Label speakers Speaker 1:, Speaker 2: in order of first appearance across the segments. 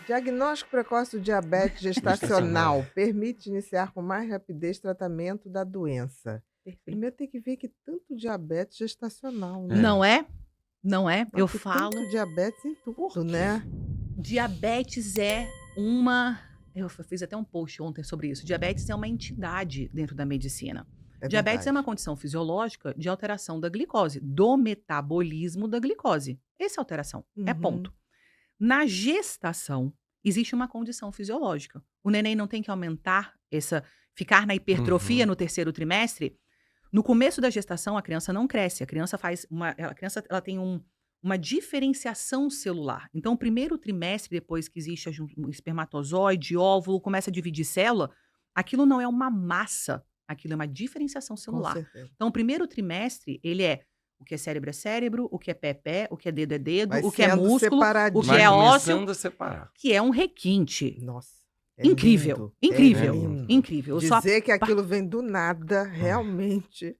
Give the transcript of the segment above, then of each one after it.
Speaker 1: Diagnóstico precoce do diabetes
Speaker 2: Gestacional.
Speaker 1: gestacional permite iniciar com mais rapidez tratamento da doença.
Speaker 3: Perfeito.
Speaker 1: Primeiro tem que ver que tanto diabetes gestacional, né?
Speaker 3: Não é? Não é? Eu
Speaker 1: Tem
Speaker 3: falo.
Speaker 1: tanto diabetes em tudo, né?
Speaker 3: Diabetes é uma. Eu fiz até um post ontem sobre isso. Diabetes é uma entidade dentro da medicina.
Speaker 1: É
Speaker 3: Diabetes é uma
Speaker 1: verdade.
Speaker 3: condição fisiológica de alteração da glicose, do metabolismo da glicose. Essa é a alteração. É
Speaker 1: Uhum.
Speaker 3: ponto. Na gestação, existe uma condição fisiológica. O neném não tem que aumentar ficar na hipertrofia no terceiro trimestre. No começo da gestação, a criança não cresce. A criança ela tem uma diferenciação celular. Então, o primeiro trimestre, depois que existe um espermatozoide, óvulo, começa a dividir célula, aquilo não é uma massa, aquilo é uma diferenciação
Speaker 1: Com
Speaker 3: celular.
Speaker 1: certeza.
Speaker 3: Então, o primeiro trimestre, ele é o que é cérebro, o que é pé, o que é dedo,
Speaker 1: Vai
Speaker 3: o que é
Speaker 1: sendo
Speaker 3: músculo,
Speaker 1: separadinho.
Speaker 3: o que
Speaker 2: Vai
Speaker 3: é ósseo,
Speaker 2: começando a separar.
Speaker 3: que é um requinte.
Speaker 1: Nossa, é
Speaker 3: Incrível,
Speaker 1: lindo.
Speaker 3: incrível,
Speaker 1: É lindo.
Speaker 3: incrível. Eu sou
Speaker 1: Dizer que aquilo vem do nada, realmente,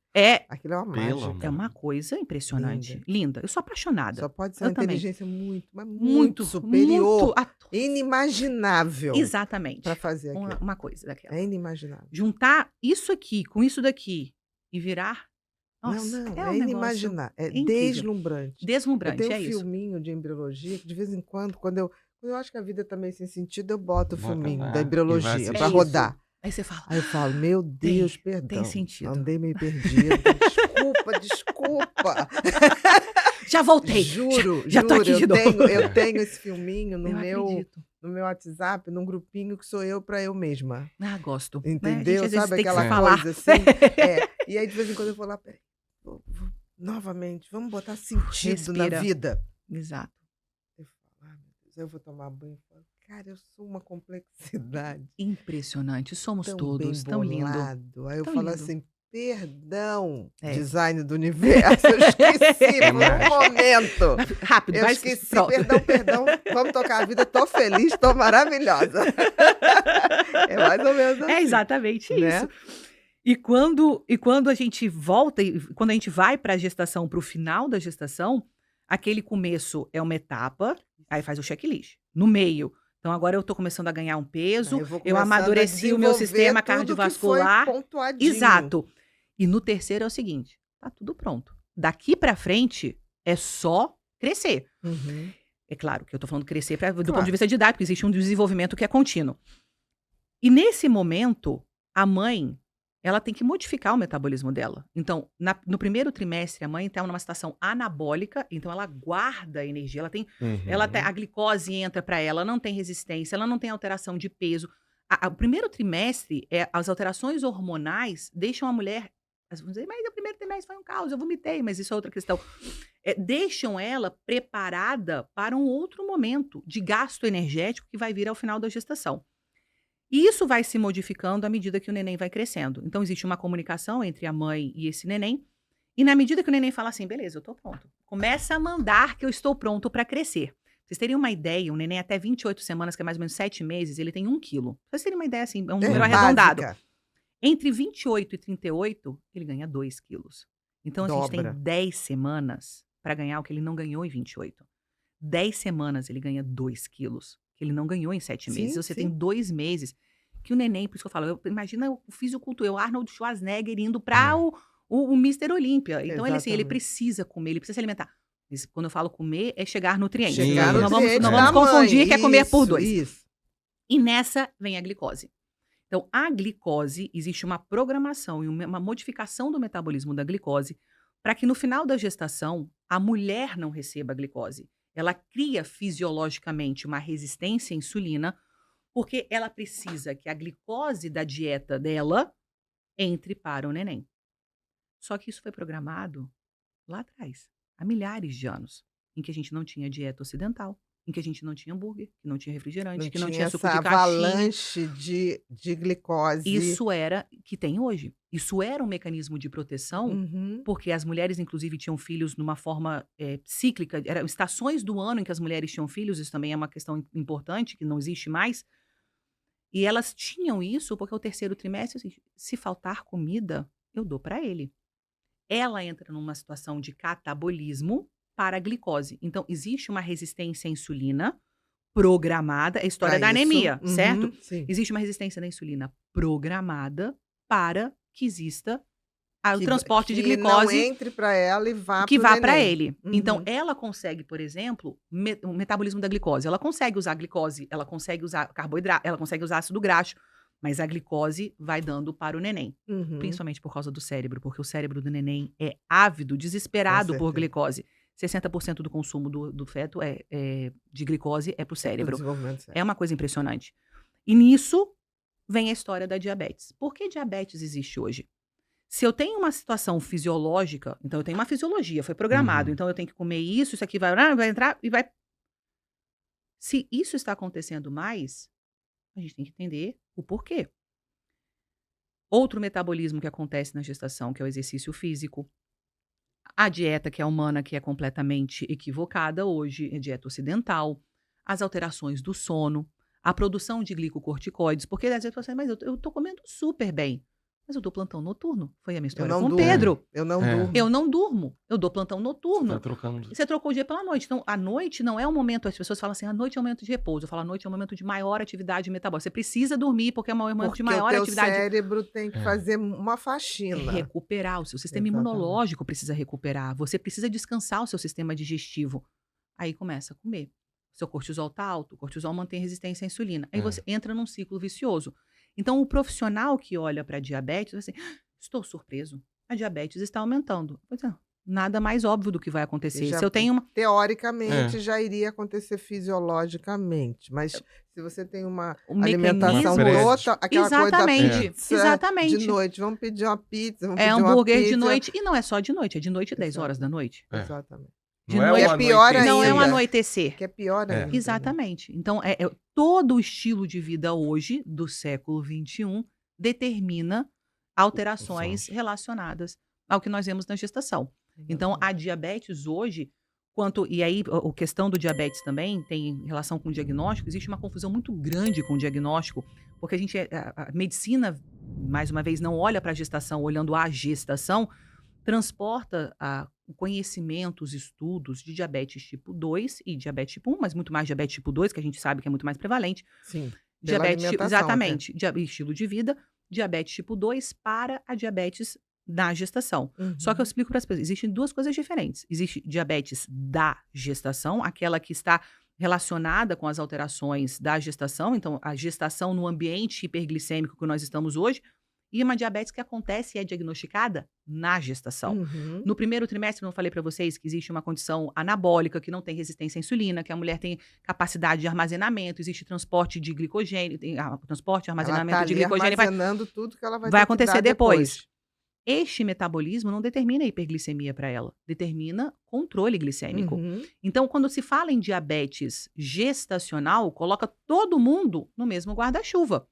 Speaker 1: aquilo é uma
Speaker 2: Pelo
Speaker 1: mágica.
Speaker 3: É uma coisa impressionante, linda. Eu sou apaixonada.
Speaker 1: Só pode ser
Speaker 3: Eu
Speaker 1: uma
Speaker 3: também.
Speaker 1: inteligência muito, mas muito
Speaker 3: Muito
Speaker 1: superior,
Speaker 3: muito
Speaker 1: inimaginável
Speaker 3: Exatamente.
Speaker 1: para fazer aquilo.
Speaker 3: Uma coisa daquela.
Speaker 1: É inimaginável.
Speaker 3: Juntar isso aqui com isso daqui e virar. Nossa,
Speaker 1: Não,
Speaker 3: é
Speaker 1: é
Speaker 3: um negócio
Speaker 1: inimaginável, é
Speaker 3: incrível.
Speaker 1: deslumbrante. Eu
Speaker 3: Deslumbrante,
Speaker 1: tenho
Speaker 3: é
Speaker 1: um
Speaker 3: isso.
Speaker 1: filminho de embriologia que de vez em quando eu acho que a vida tá meio sem sentido, eu boto o
Speaker 2: Bota
Speaker 1: filminho
Speaker 2: lá
Speaker 1: da
Speaker 2: e vai
Speaker 1: embriologia
Speaker 2: assistir.
Speaker 1: para
Speaker 3: É isso.
Speaker 1: rodar.
Speaker 3: Aí você fala,
Speaker 1: Aí eu falo, meu Deus, perdão,
Speaker 3: sentido.
Speaker 1: andei meio perdida, desculpa.
Speaker 3: já voltei.
Speaker 1: Juro,
Speaker 3: já tô aqui de novo.
Speaker 1: eu tenho esse filminho no
Speaker 3: Eu
Speaker 1: meu
Speaker 3: acredito.
Speaker 1: WhatsApp, num grupinho que sou eu para eu mesma.
Speaker 3: Ah, gosto. Né? A
Speaker 1: Entendeu?
Speaker 3: gente às vezes
Speaker 1: Sabe
Speaker 3: tem que
Speaker 1: aquela
Speaker 3: se falar.
Speaker 1: coisa assim? E aí de vez em quando eu vou lá, peraí, novamente, vamos botar sentido na
Speaker 3: Respira.
Speaker 1: vida.
Speaker 3: Exato.
Speaker 1: Eu falo, meu Deus, eu vou tomar banho e falo, cara, eu sou uma complexidade
Speaker 3: Impressionante. Somos
Speaker 1: tão
Speaker 3: todos.
Speaker 1: bem
Speaker 3: Tão lindo.
Speaker 1: bolado. Aí eu
Speaker 3: Tão
Speaker 1: falo
Speaker 3: lindo.
Speaker 1: assim, perdão,
Speaker 3: É.
Speaker 1: design do universo, eu esqueci por um momento.
Speaker 3: Rápido,
Speaker 1: Eu
Speaker 3: vai
Speaker 1: esqueci,
Speaker 3: pronto.
Speaker 1: perdão, vamos tocar a vida, tô feliz, tô maravilhosa. É mais ou menos assim.
Speaker 3: É exatamente
Speaker 1: né?
Speaker 3: isso. E quando a gente volta, quando a gente vai para a gestação, para o final da gestação, aquele começo é uma etapa, aí faz o checklist. No meio, então agora eu tô começando a ganhar um peso,
Speaker 1: Aí vou
Speaker 3: eu
Speaker 1: começando a
Speaker 3: amadureci o meu
Speaker 1: desenvolver
Speaker 3: sistema
Speaker 1: tudo que foi
Speaker 3: cardiovascular.
Speaker 1: pontuadinho.
Speaker 3: Exato. E no terceiro é o seguinte, tá tudo pronto. Daqui para frente é só crescer.
Speaker 1: Uhum.
Speaker 3: É claro que eu tô falando crescer do ponto
Speaker 1: Claro.
Speaker 3: de vista didático, existe um desenvolvimento que é contínuo. E nesse momento, a mãe, ela tem que modificar o metabolismo dela. Então, no primeiro trimestre, a mãe está numa situação anabólica, então ela guarda energia, a glicose entra para ela, não tem resistência, ela não tem alteração de peso. O primeiro trimestre, as alterações hormonais deixam a mulher, vamos dizer, mas o primeiro trimestre foi um caos, eu vomitei, mas isso é outra questão. Deixam ela preparada para um outro momento de gasto energético que vai vir ao final da gestação. E isso vai se modificando à medida que o neném vai crescendo. Então, existe uma comunicação entre a mãe e esse neném. E na medida que o neném fala assim, beleza, eu tô pronto. Começa a mandar que eu estou pronto para crescer. Pra vocês terem uma ideia, um neném até 28 semanas, que é mais ou menos 7 meses, ele tem 1 quilo. Pra vocês terem uma ideia, assim, é um número arredondado.
Speaker 1: Básica.
Speaker 3: Entre 28 e 38, ele ganha 2 quilos. Então, a gente
Speaker 1: Dobra.
Speaker 3: tem 10 semanas para ganhar o que ele não ganhou em 28. 10 semanas ele ganha 2 quilos, que ele não ganhou em 7 meses.
Speaker 1: Sim,
Speaker 3: Você
Speaker 1: sim.
Speaker 3: tem 2 meses que o neném, por isso que eu falo, imagina o fisiculturismo, o Arnold Schwarzenegger indo para o Mr. Olímpia. Então, ele
Speaker 1: Exatamente.
Speaker 3: precisa comer, ele precisa se alimentar. Mas quando eu falo comer, é chegar nutrientes.
Speaker 1: Chegar
Speaker 2: Isso.
Speaker 1: no
Speaker 3: Não
Speaker 1: nutriente
Speaker 3: vamos
Speaker 1: da
Speaker 3: confundir
Speaker 1: mãe.
Speaker 3: que é comer por 2.
Speaker 1: Isso.
Speaker 3: E nessa vem a glicose. Então, a glicose, existe uma programação e uma modificação do metabolismo da glicose para que no final da gestação, a mulher não receba a glicose. Ela cria fisiologicamente uma resistência à insulina, porque ela precisa que a glicose da dieta dela entre para o neném. Só que isso foi programado lá atrás, há milhares de anos, em que a gente não tinha dieta ocidental, em que a gente não tinha hambúrguer, que não tinha refrigerante,
Speaker 1: Não
Speaker 3: que não
Speaker 1: tinha
Speaker 3: tinha suco
Speaker 1: essa
Speaker 3: de caixinha.
Speaker 1: avalanche de glicose.
Speaker 3: Isso era, que tem hoje, isso era um mecanismo de proteção,
Speaker 1: Uhum.
Speaker 3: porque as mulheres, inclusive, tinham filhos numa forma cíclica, eram estações do ano em que as mulheres tinham filhos, isso também é uma questão importante, que não existe mais, e elas tinham isso porque o terceiro trimestre, assim, se faltar comida, eu dou para ele. Ela entra numa situação de catabolismo para a glicose. Então, existe uma resistência à insulina programada, é a história
Speaker 1: Pra
Speaker 3: da
Speaker 1: isso.
Speaker 3: anemia, certo?
Speaker 1: Uhum, sim.
Speaker 3: Existe uma resistência da insulina programada para que exista o
Speaker 1: Que,
Speaker 3: transporte de
Speaker 1: que não
Speaker 3: glicose
Speaker 1: entre para ela e vá
Speaker 3: que
Speaker 1: para o
Speaker 3: vá para
Speaker 1: neném.
Speaker 3: ele. Então,
Speaker 1: Uhum.
Speaker 3: ela consegue, por exemplo, o metabolismo da glicose. Ela consegue usar glicose, ela consegue usar carboidrato, ela consegue usar ácido graxo, mas a glicose vai dando para o neném.
Speaker 1: Uhum.
Speaker 3: Principalmente por causa do cérebro, porque o cérebro do neném é ávido,
Speaker 1: Com
Speaker 3: desesperado por
Speaker 1: certeza.
Speaker 3: glicose. 60% do consumo do feto de glicose é para o
Speaker 1: Pro
Speaker 3: cérebro.
Speaker 1: desenvolvimento
Speaker 3: É
Speaker 1: cérebro.
Speaker 3: uma coisa impressionante. E nisso vem a história da diabetes. Por que diabetes existe hoje? Se eu tenho uma situação fisiológica, então eu tenho uma fisiologia, foi programado,
Speaker 2: Uhum.
Speaker 3: então eu tenho que comer isso aqui vai entrar e vai. Se isso está acontecendo mais, a gente tem que entender o porquê. Outro metabolismo que acontece na gestação, que é o exercício físico. A dieta que é humana, que é completamente equivocada hoje, é dieta ocidental. As alterações do sono, a produção de glicocorticoides, porque às vezes você, mas eu tô comendo super bem, mas eu dou plantão noturno. Foi a minha
Speaker 1: Eu
Speaker 3: história
Speaker 1: não
Speaker 3: com o
Speaker 1: durmo.
Speaker 3: Pedro.
Speaker 1: Eu não
Speaker 2: É.
Speaker 1: durmo.
Speaker 3: Eu não durmo, eu dou plantão
Speaker 2: Você
Speaker 3: noturno.
Speaker 2: tá trocando.
Speaker 3: E você trocou o dia pela noite. Então, a noite não é um momento, as pessoas falam assim, a noite é um momento de repouso. Eu falo, a noite é um momento de maior atividade metabólica. Você precisa dormir, porque é um momento
Speaker 1: Porque
Speaker 3: de maior
Speaker 1: o teu
Speaker 3: atividade.
Speaker 1: cérebro tem que
Speaker 2: É.
Speaker 1: fazer uma faxina.
Speaker 3: Recuperar, o seu sistema
Speaker 1: Exatamente.
Speaker 3: imunológico precisa recuperar. Você precisa descansar o seu sistema digestivo. Aí começa a comer. Seu cortisol tá alto, o cortisol mantém resistência à insulina. Aí
Speaker 2: É.
Speaker 3: você entra num ciclo vicioso. Então, o profissional que olha para diabetes, vai assim, estou surpreso, a diabetes está aumentando. Pois é, nada mais óbvio do que vai
Speaker 1: E
Speaker 3: acontecer.
Speaker 1: já,
Speaker 3: Se eu tenho uma.
Speaker 1: teoricamente, já iria acontecer fisiologicamente. Mas se você tem uma
Speaker 3: O
Speaker 1: alimentação
Speaker 3: mecanismo.
Speaker 1: total, aquela coisa da
Speaker 3: Exatamente,
Speaker 1: pizza
Speaker 3: exatamente.
Speaker 1: de noite, vamos pedir uma pizza, vamos
Speaker 3: É
Speaker 1: pedir uma
Speaker 3: hambúrguer de
Speaker 1: pizza.
Speaker 3: noite. E não é só de noite, é de noite 10 horas da noite.
Speaker 2: É.
Speaker 1: Exatamente.
Speaker 3: De
Speaker 2: Não é
Speaker 3: noite.
Speaker 2: um
Speaker 1: É pior
Speaker 2: anoitecer.
Speaker 3: Não é um
Speaker 1: ainda.
Speaker 3: anoitecer.
Speaker 1: Que é pior
Speaker 2: É.
Speaker 1: ainda. né?
Speaker 3: Exatamente. Então, todo o estilo de vida hoje, do século XXI, determina alterações
Speaker 2: Funções.
Speaker 3: relacionadas ao que nós vemos na gestação. Então, a diabetes hoje, e aí a questão do diabetes também tem relação com o diagnóstico, existe uma confusão muito grande com o diagnóstico, porque a medicina, mais uma vez, não olha para a gestação olhando a gestação, transporta o conhecimento, os estudos de diabetes tipo 2 e diabetes tipo 1, mas muito mais diabetes tipo 2, que a gente sabe que é muito mais prevalente.
Speaker 1: Sim. Pela
Speaker 3: Diabetes,
Speaker 1: alimentação
Speaker 3: exatamente, estilo de vida, diabetes tipo 2 para a diabetes na gestação.
Speaker 1: até. Uhum.
Speaker 3: Só que eu explico para as pessoas, existem duas coisas diferentes. Existe diabetes da gestação, aquela que está relacionada com as alterações da gestação, então a gestação no ambiente hiperglicêmico que nós estamos hoje, e uma diabetes que acontece e é diagnosticada na gestação.
Speaker 1: Uhum.
Speaker 3: No primeiro trimestre, eu falei para vocês que existe uma condição anabólica, que não tem resistência à insulina, que a mulher tem capacidade de armazenamento, existe transporte de glicogênio, transporte e
Speaker 1: Ela
Speaker 3: armazenamento
Speaker 1: tá
Speaker 3: de
Speaker 1: ali
Speaker 3: glicogênio.
Speaker 1: armazenando tudo que ela vai
Speaker 3: vai
Speaker 1: ter que
Speaker 3: acontecer
Speaker 1: dar
Speaker 3: depois. Este metabolismo não determina a hiperglicemia para ela, determina controle glicêmico.
Speaker 1: Uhum.
Speaker 3: Então, quando se fala em diabetes gestacional, coloca todo mundo no mesmo guarda-chuva.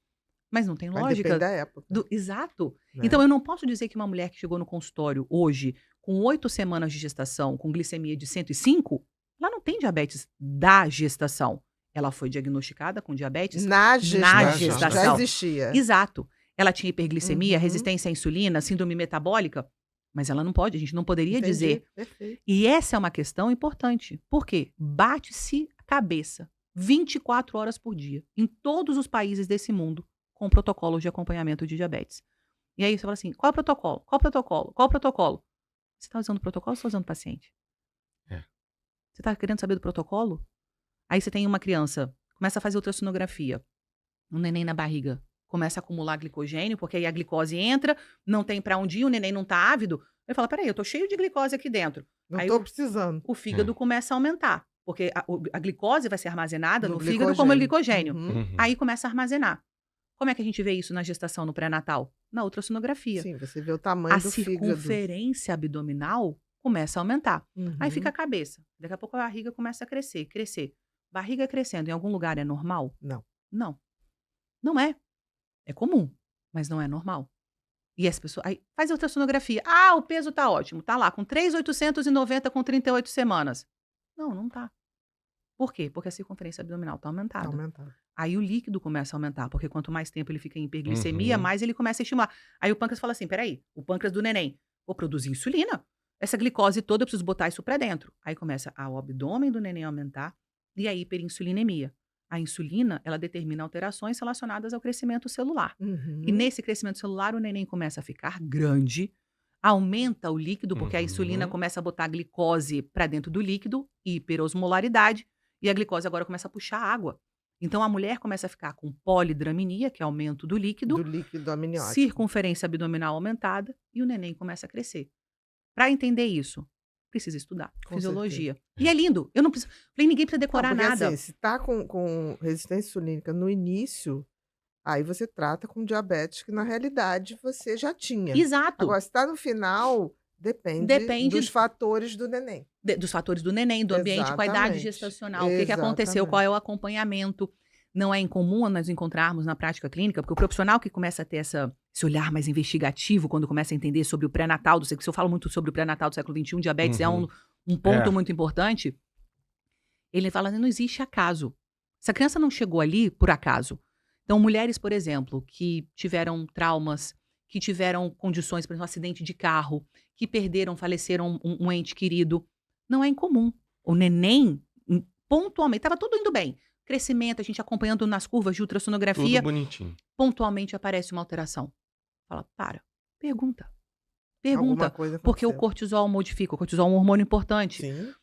Speaker 3: Mas não tem
Speaker 1: Mas
Speaker 3: lógica.
Speaker 1: depende da época.
Speaker 3: Exato.
Speaker 1: né?
Speaker 3: Então, eu não posso dizer que uma mulher que chegou no consultório hoje, com 8 semanas de gestação, com glicemia de 105, ela não tem diabetes da gestação. Ela foi diagnosticada com diabetes
Speaker 1: Na
Speaker 3: na
Speaker 1: gestação.
Speaker 3: gestação.
Speaker 1: Já existia.
Speaker 3: Exato. Ela tinha hiperglicemia,
Speaker 1: Uhum.
Speaker 3: resistência à insulina, síndrome metabólica, mas ela não pode, a gente não poderia
Speaker 1: Entendi.
Speaker 3: dizer.
Speaker 1: Perfeito.
Speaker 3: E essa é uma questão importante. Por quê? Bate-se a cabeça 24 horas por dia, em todos os países desse mundo, com protocolos de acompanhamento de diabetes. E aí você fala assim, qual é o protocolo? Qual o protocolo? Qual o protocolo? Você está usando o protocolo ou você está usando o paciente?
Speaker 2: É.
Speaker 3: Você está querendo saber do protocolo? Aí você tem uma criança, começa a fazer ultrassonografia, um neném na barriga, começa a acumular glicogênio, porque aí a glicose entra, não tem para onde ir, o neném não está ávido. Ele fala, peraí, eu tô cheio de glicose aqui dentro.
Speaker 1: Não
Speaker 3: Aí
Speaker 1: estou precisando.
Speaker 3: O fígado começa a aumentar, porque a glicose vai ser armazenada no fígado
Speaker 1: glicogênio.
Speaker 3: como glicogênio.
Speaker 1: Uhum.
Speaker 2: Uhum.
Speaker 3: Aí começa a armazenar. Como é que a gente vê isso na gestação, no pré-natal? Na ultrassonografia.
Speaker 1: Sim, você vê o tamanho
Speaker 3: A
Speaker 1: do fígado.
Speaker 3: circunferência abdominal começa a aumentar. Aí
Speaker 1: Uhum.
Speaker 3: fica a cabeça. Daqui a pouco a barriga começa a crescer, crescer. Barriga crescendo em algum lugar é normal?
Speaker 1: Não.
Speaker 3: Não. Não é. É comum, mas não é normal. E as pessoas... Aí faz a ultrassonografia. Ah, o peso tá ótimo. Tá lá, com 3.890 com 38 semanas. Não, não tá. Por quê? Porque a circunferência abdominal tá aumentada.
Speaker 1: Aumentado.
Speaker 3: Aí o líquido começa a aumentar, porque quanto mais tempo ele fica em hiperglicemia,
Speaker 2: Uhum.
Speaker 3: mais ele começa a estimular. Aí o pâncreas fala assim, peraí, o pâncreas do neném, vou produzir insulina. Essa glicose toda eu preciso botar isso pra dentro. Aí começa o abdômen do neném a aumentar e a hiperinsulinemia. A insulina, ela determina alterações relacionadas ao crescimento celular. E
Speaker 1: Uhum.
Speaker 3: nesse crescimento celular, o neném começa a ficar grande, aumenta o líquido, porque a insulina
Speaker 2: Uhum.
Speaker 3: começa a botar a glicose para dentro do líquido, hiperosmolaridade, e a glicose agora começa a puxar água. Então a mulher começa a ficar com polidramia, que é aumento do
Speaker 1: Do
Speaker 3: líquido,
Speaker 1: líquido amniótico.
Speaker 3: circunferência abdominal aumentada, e o neném começa a crescer. Para entender isso, precisa estudar
Speaker 1: Com
Speaker 3: fisiologia. E é lindo. Eu não preciso. Falei, ninguém precisa
Speaker 1: Não,
Speaker 3: decorar
Speaker 1: porque
Speaker 3: nada.
Speaker 1: assim, se tá com resistência insulínica no início, aí você trata com diabetes que na realidade você já tinha.
Speaker 3: Exato.
Speaker 1: Agora, se tá no final, depende
Speaker 3: Depende
Speaker 1: dos fatores do neném.
Speaker 3: dos fatores do neném, do ambiente, com a idade
Speaker 1: Exatamente.
Speaker 3: gestacional, o que aconteceu,
Speaker 1: Exatamente.
Speaker 3: qual é o acompanhamento. Não é incomum nós encontrarmos na prática clínica, porque o profissional que começa a ter esse olhar mais investigativo, quando começa a entender sobre o pré-natal, se eu falo muito sobre o pré-natal do século XXI, diabetes é
Speaker 2: Uhum.
Speaker 3: um ponto
Speaker 2: É.
Speaker 3: muito importante, ele fala, não existe acaso. Essa criança não chegou ali por acaso. Então, mulheres, por exemplo, que tiveram traumas, que tiveram condições, por exemplo, um acidente de carro, que perderam, faleceram um ente querido, não é incomum. O neném, pontualmente, estava tudo indo bem. Crescimento, a gente acompanhando nas curvas de ultrassonografia,
Speaker 2: Tudo bonitinho.
Speaker 3: pontualmente aparece uma alteração. Fala, pergunta.
Speaker 1: Alguma
Speaker 3: Pergunta.
Speaker 1: coisa
Speaker 3: Porque o
Speaker 1: aconteceu.
Speaker 3: cortisol modifica. O cortisol é um hormônio importante.
Speaker 1: Sim.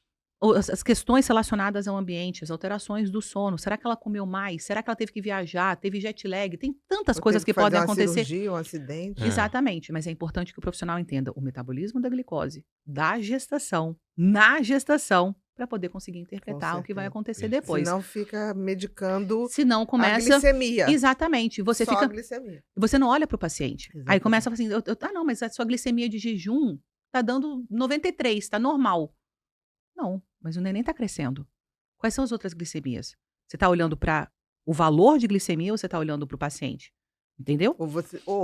Speaker 3: As questões relacionadas ao ambiente, as alterações do sono. Será que ela comeu mais? Será que ela teve que viajar? Teve jet lag? Tem tantas
Speaker 1: Ou
Speaker 3: coisas
Speaker 1: teve
Speaker 3: que podem
Speaker 1: fazer uma
Speaker 3: acontecer.
Speaker 1: cirurgia, um acidente.
Speaker 2: É.
Speaker 3: Exatamente, mas é importante que o profissional entenda o metabolismo da glicose, da gestação, na gestação, para poder conseguir interpretar o que vai
Speaker 1: certeza.
Speaker 3: acontecer depois.
Speaker 1: Senão fica medicando
Speaker 3: Senão
Speaker 1: a
Speaker 3: começa.
Speaker 1: glicemia.
Speaker 3: Exatamente. Você
Speaker 1: Só a
Speaker 3: fica.
Speaker 1: glicemia.
Speaker 3: Você não olha para o paciente. Aí
Speaker 1: Exatamente.
Speaker 3: começa a falar assim: não, mas a sua glicemia de jejum tá dando 93, tá normal. Não, mas o neném tá crescendo. Quais são as outras glicemias? Você tá olhando para o valor de glicemia ou você tá olhando para o paciente? Entendeu?
Speaker 1: Ou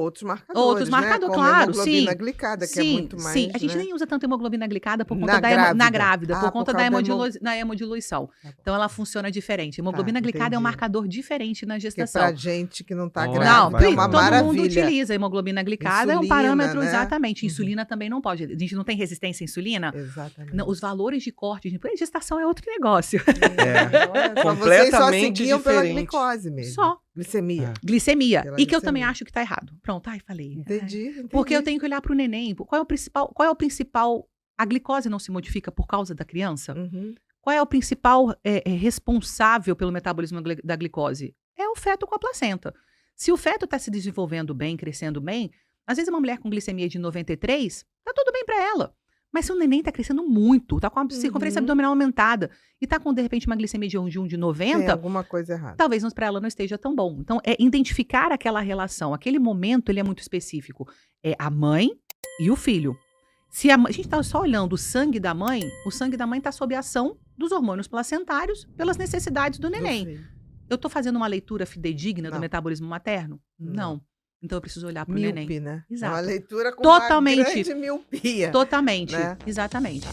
Speaker 1: outros marcadores,
Speaker 3: Outros
Speaker 1: né?
Speaker 3: marcadores,
Speaker 1: Como a
Speaker 3: claro,
Speaker 1: hemoglobina
Speaker 3: sim.
Speaker 1: glicada, que é muito mais,
Speaker 3: Sim. A gente
Speaker 1: né?
Speaker 3: nem usa tanto hemoglobina glicada por conta
Speaker 1: Na
Speaker 3: da
Speaker 1: grávida.
Speaker 3: na grávida,
Speaker 1: Ah,
Speaker 3: por
Speaker 1: por
Speaker 3: conta da
Speaker 1: causa da
Speaker 3: hemodiluição.
Speaker 1: Tá bom.
Speaker 3: Então ela funciona diferente. Hemoglobina glicada é um
Speaker 1: entendi.
Speaker 3: marcador diferente na
Speaker 1: Porque
Speaker 3: gestação.
Speaker 1: pra gente que não tá
Speaker 2: Olha,
Speaker 1: grávida,
Speaker 2: vai
Speaker 1: é uma
Speaker 2: todo
Speaker 3: todo mundo
Speaker 1: maravilha.
Speaker 3: utiliza. A hemoglobina glicada é um
Speaker 1: Insulina,
Speaker 3: parâmetro,
Speaker 1: né?
Speaker 3: exatamente.
Speaker 1: Uhum.
Speaker 3: Insulina também não pode. A gente não tem resistência à insulina.
Speaker 1: Exatamente.
Speaker 3: Não, os valores de corte, gestação é outro negócio.
Speaker 1: Olha só, vocês só
Speaker 2: Completamente
Speaker 1: seguiam pela
Speaker 2: diferente.
Speaker 1: glicose mesmo.
Speaker 3: Só.
Speaker 1: Glicemia.
Speaker 3: Glicemia.
Speaker 1: Pela
Speaker 3: E que eu
Speaker 1: glicemia.
Speaker 3: também acho que tá errado. Pronto, falei.
Speaker 1: Entendi.
Speaker 3: Porque eu tenho que olhar para o neném. Qual é o principal. A glicose não se modifica por causa da criança?
Speaker 1: Uhum.
Speaker 3: Qual é o principal responsável pelo metabolismo da glicose? É o feto com a placenta. Se o feto está se desenvolvendo bem, crescendo bem, às vezes uma mulher com glicemia de 93, tá tudo bem para ela. Mas se o neném está crescendo muito, tá com a circunferência abdominal aumentada e tá com, de repente, uma glicemia de 1 de
Speaker 1: Tem
Speaker 3: 90,
Speaker 1: alguma coisa errada.
Speaker 3: talvez para ela não esteja tão bom. Então, é identificar aquela relação. Aquele momento, ele é muito específico. É a mãe e o filho. Se a gente está só olhando o sangue da mãe está sob a ação dos hormônios placentários pelas necessidades do neném.
Speaker 1: Do filho.
Speaker 3: Eu estou fazendo uma leitura fidedigna do
Speaker 1: Não.
Speaker 3: metabolismo materno?
Speaker 1: Não.
Speaker 3: Não. Então, eu preciso olhar para o neném.
Speaker 1: Míope, né?
Speaker 3: Exato.
Speaker 1: É uma leitura com
Speaker 3: Totalmente.
Speaker 1: uma grande miopia.
Speaker 3: Totalmente.
Speaker 1: Né?
Speaker 3: Exatamente.